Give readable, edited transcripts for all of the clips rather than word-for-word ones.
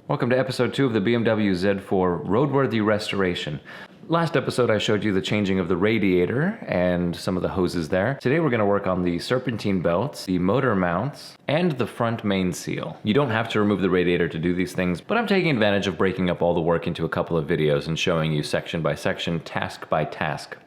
Welcome to episode 2 of the BMW Z4 Roadworthy Restoration. Last episode I showed you the changing of the radiator and some of the hoses there. Today we're going to work on the serpentine belts, the motor mounts, and the front main seal. You don't have to remove the radiator to do these things, but I'm taking advantage of breaking up all the work into a couple of videos and showing you section by section, task by task.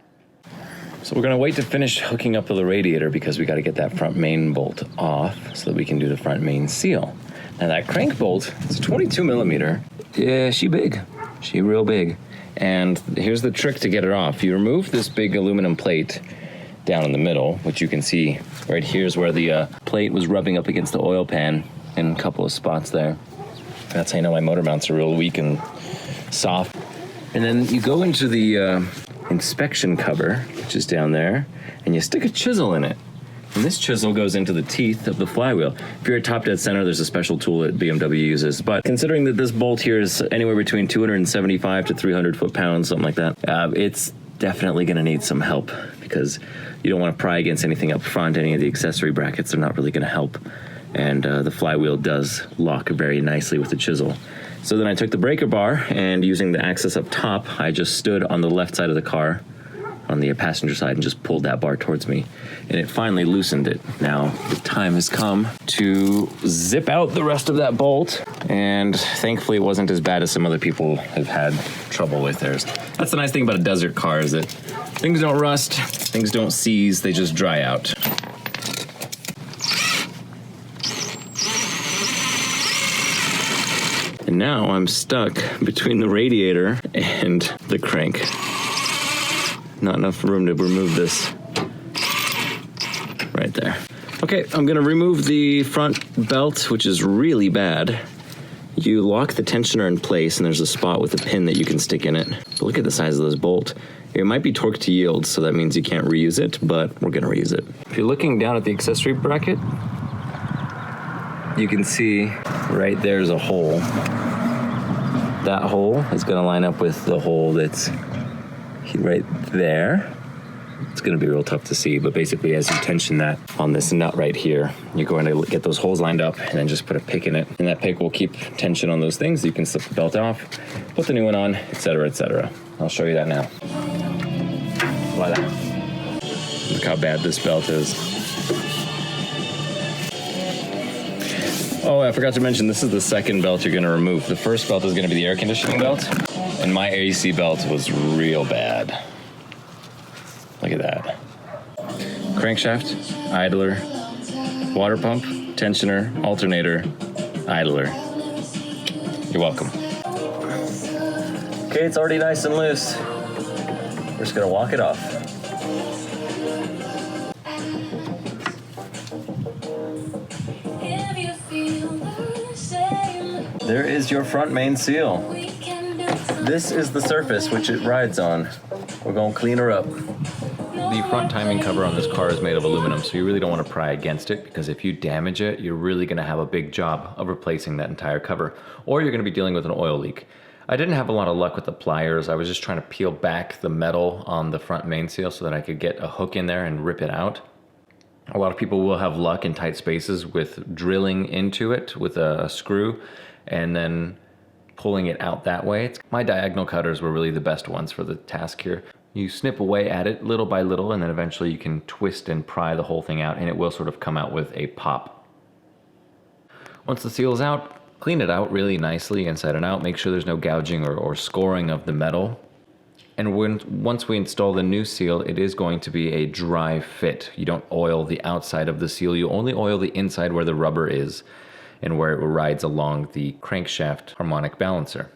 So we're going to wait to finish hooking up the radiator because we got to get that front main bolt off so that we can do the front main seal. Now that crank bolt is a 22 millimeter. Yeah, she big. She real big. And here's the trick to get it off. You remove this big aluminum plate down in the middle, which you can see right here's where the plate was rubbing up against the oil pan in a couple of spots there. That's how you know my motor mounts are real weak and soft. And then you go into the inspection cover, which is down there, and you stick a chisel in it. And this chisel goes into the teeth of the flywheel. If you're at top dead center, there's a special tool that BMW uses. But considering that this bolt here is anywhere between 275 to 300 foot-pounds, something like that, it's definitely going to need some help because you don't want to pry against anything up front. Any of the accessory brackets are not really going to help. And the flywheel does lock very nicely with the chisel. So then I took the breaker bar and using the axis up top, I just stood on the left side of the car on the passenger side and just pulled that bar towards me, and it finally loosened it. Now the time has come to zip out the rest of that bolt, and thankfully it wasn't as bad as some other people have had trouble with theirs. That's the nice thing about a desert car, is that things don't rust, things don't seize, they just dry out. And now I'm stuck between the radiator and the crank. Not enough room to remove this. Right there. Okay, I'm gonna remove the front belt, which is really bad. You lock the tensioner in place and there's a spot with a pin that you can stick in it. But look at the size of this bolt. It might be torqued to yield, so that means you can't reuse it, but we're gonna reuse it. If you're looking down at the accessory bracket, you can see right there's a hole. That hole is gonna line up with the hole that's right there. It's going to be real tough to see, but basically as you tension that on this nut right here, you're going to get those holes lined up and then just put a pick in it, and that pick will keep tension on those things. You can slip the belt off, put the new one on, etc., etc. I'll show you that now. Voila. Look how bad this belt is. Oh, I forgot to mention, this is the second belt you're going to remove. The first belt is going to be the air conditioning belt. And my AC belt was real bad. Look at that. Crankshaft, idler, water pump, tensioner, alternator, idler. You're welcome. Okay, it's already nice and loose. We're just gonna walk it off. There is your front main seal. This is the surface which it rides on. We're gonna clean her up. The front timing cover on this car is made of aluminum, so you really don't want to pry against it, because if you damage it, you're really gonna have a big job of replacing that entire cover, or you're gonna be dealing with an oil leak. I didn't have a lot of luck with the pliers. I was just trying to peel back the metal on the front main seal so that I could get a hook in there and rip it out. A lot of people will have luck in tight spaces with drilling into it with a screw and then pulling it out that way. My diagonal cutters were really the best ones for the task here. You snip away at it little by little, and then eventually you can twist and pry the whole thing out, and it will sort of come out with a pop. Once the seal is out, clean it out really nicely inside and out. Make sure there's no gouging or scoring of the metal. And once we install the new seal, it is going to be a dry fit. You don't oil the outside of the seal, you only oil the inside where the rubber is and where it rides along the crankshaft harmonic balancer.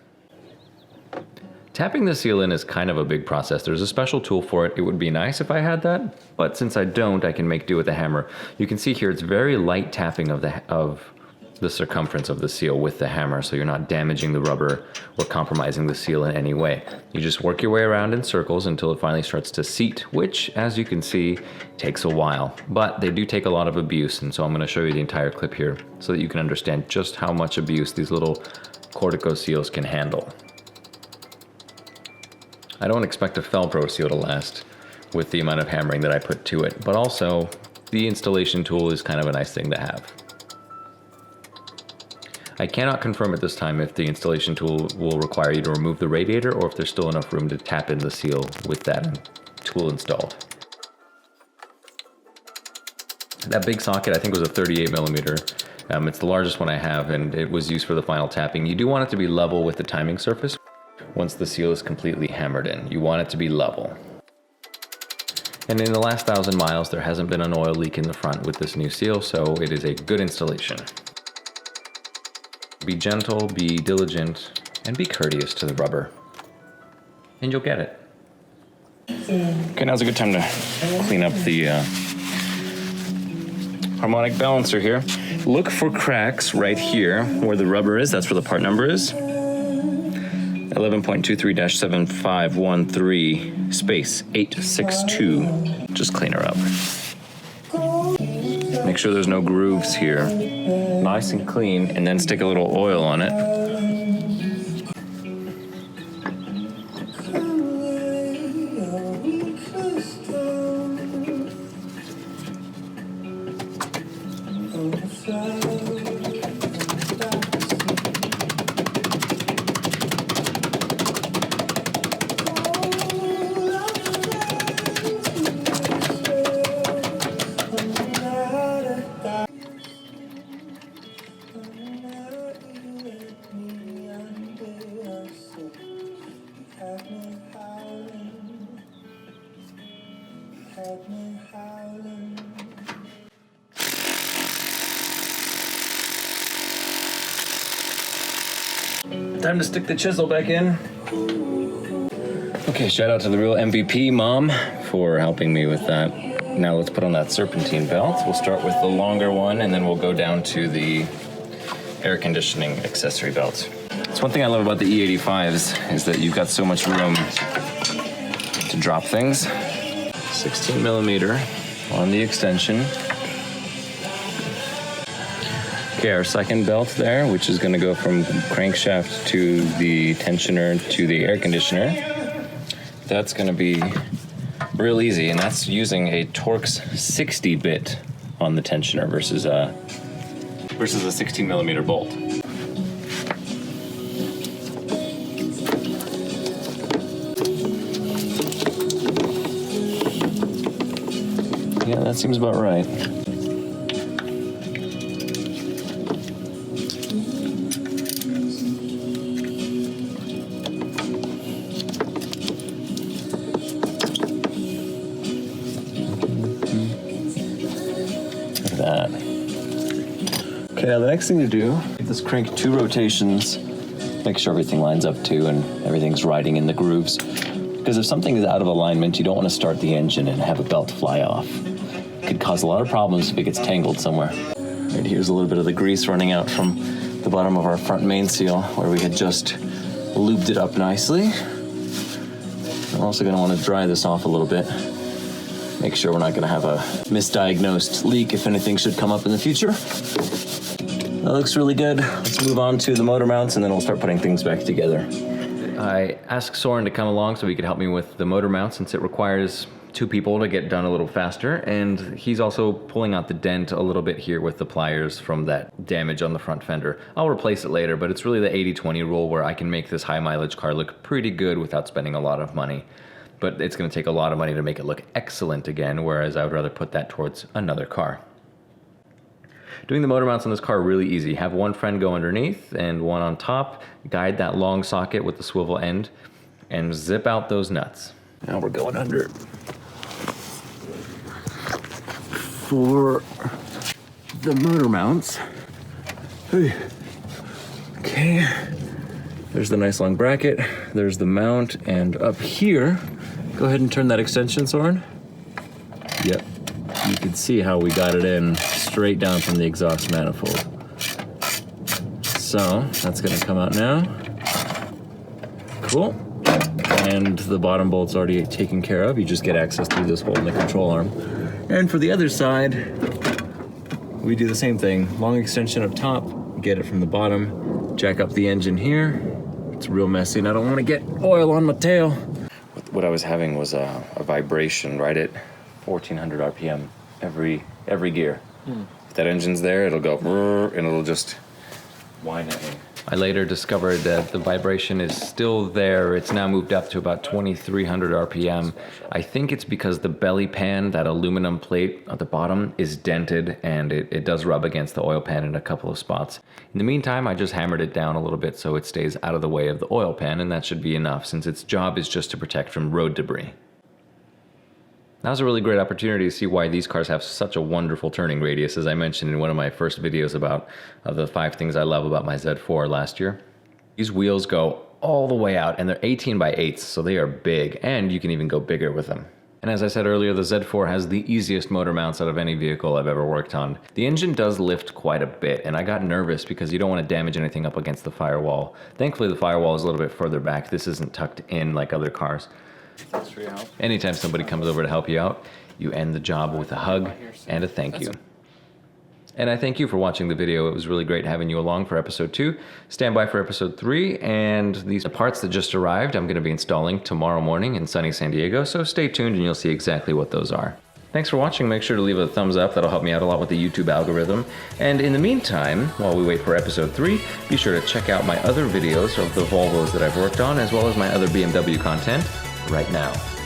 Tapping the seal in is kind of a big process. There's a special tool for it. It would be nice if I had that, but since I don't, I can make do with a hammer. You can see here it's very light tapping of the circumference of the seal with the hammer, so you're not damaging the rubber or compromising the seal in any way. You just work your way around in circles until it finally starts to seat, which, as you can see, takes a while. But they do take a lot of abuse, and so I'm going to show you the entire clip here so that you can understand just how much abuse these little Cortico seals can handle. I don't expect a Felpro seal to last with the amount of hammering that I put to it, but also the installation tool is kind of a nice thing to have. I cannot confirm at this time if the installation tool will require you to remove the radiator or if there's still enough room to tap in the seal with that tool installed. That big socket I think was a 38 millimeter. It's the largest one I have, and it was used for the final tapping. You do want it to be level with the timing surface. Once the seal is completely hammered in, you want it to be level. And in the last 1,000 miles, there hasn't been an oil leak in the front with this new seal, so it is a good installation. Be gentle, be diligent, and be courteous to the rubber, and you'll get it. Okay, now's a good time to clean up the harmonic balancer here. Look for cracks right here where the rubber is. That's where the part number is. 11.23-7513 space 862. Just clean her up. Make sure there's no grooves here. Nice and clean, and then stick a little oil on it. Time to stick the chisel back in. Okay, shout out to the real MVP mom for helping me with that. Now let's put on that serpentine belt. We'll start with the longer one, and then we'll go down to the air conditioning accessory belt. It's one thing I love about the E85s is that you've got so much room to drop things. 16 millimeter on the extension. Okay, our second belt there, which is going to go from crankshaft to the tensioner to the air conditioner. That's going to be real easy, and that's using a Torx 60 bit on the tensioner versus a 16 millimeter bolt. Yeah, that seems about right. That. Okay, now the next thing to do, get this crank 2 rotations, make sure everything lines up too and everything's riding in the grooves. Because if something is out of alignment, you don't want to start the engine and have a belt fly off. It could cause a lot of problems if it gets tangled somewhere. Right, here's a little bit of the grease running out from the bottom of our front main seal where we had just lubed it up nicely. I'm also going to want to dry this off a little bit. Make sure we're not going to have a misdiagnosed leak if anything should come up in the future. That looks really good. Let's move on to the motor mounts and then we'll start putting things back together. I asked Soren to come along so he could help me with the motor mount since it requires 2 people to get done a little faster, and he's also pulling out the dent a little bit here with the pliers from that damage on the front fender. I'll replace it later, but it's really the 80-20 rule where I can make this high mileage car look pretty good without spending a lot of money. But it's going to take a lot of money to make it look excellent again, whereas I would rather put that towards another car. Doing the motor mounts on this car really easy. Have one friend go underneath and one on top. Guide that long socket with the swivel end and zip out those nuts. Now we're going under for the motor mounts. Okay, there's the nice long bracket. There's the mount, and up here, go ahead and turn that extension, Soren. Yep, you can see how we got it in straight down from the exhaust manifold. So that's gonna come out now. Cool. And the bottom bolt's already taken care of. You just get access through this hole in the control arm. And for the other side, we do the same thing. Long extension up top, get it from the bottom, jack up the engine here. It's real messy and I don't want to get oil on my tail. What I was having was a vibration right at 1400 RPM every gear. If that engine's there, it'll go and it'll just whine at me. I later discovered that the vibration is still there. It's now moved up to about 2300 RPM. I think it's because the belly pan, that aluminum plate at the bottom, is dented and it does rub against the oil pan in a couple of spots. In the meantime, I just hammered it down a little bit so it stays out of the way of the oil pan, and that should be enough since its job is just to protect from road debris. That was a really great opportunity to see why these cars have such a wonderful turning radius, as I mentioned in one of my first videos about the 5 things I love about my Z4 last year. These wheels go all the way out, and they're 18 by 8s, so they are big, and you can even go bigger with them. And as I said earlier, the Z4 has the easiest motor mounts out of any vehicle I've ever worked on. The engine does lift quite a bit, and I got nervous because you don't want to damage anything up against the firewall. Thankfully, the firewall is a little bit further back. This isn't tucked in like other cars. Thanks for your help. Anytime somebody comes over to help you out, you end the job with a hug and a thank you. And I thank you for watching the video. It was really great having you along for episode 2. Stand by for episode 3, and these parts that just arrived I'm going to be installing tomorrow morning in sunny San Diego, so stay tuned and you'll see exactly what those are. Thanks for watching. Make sure to leave a thumbs up. That'll help me out a lot with the YouTube algorithm. And in the meantime, while we wait for episode 3, be sure to check out my other videos of the Volvos that I've worked on, as well as my other BMW content right now.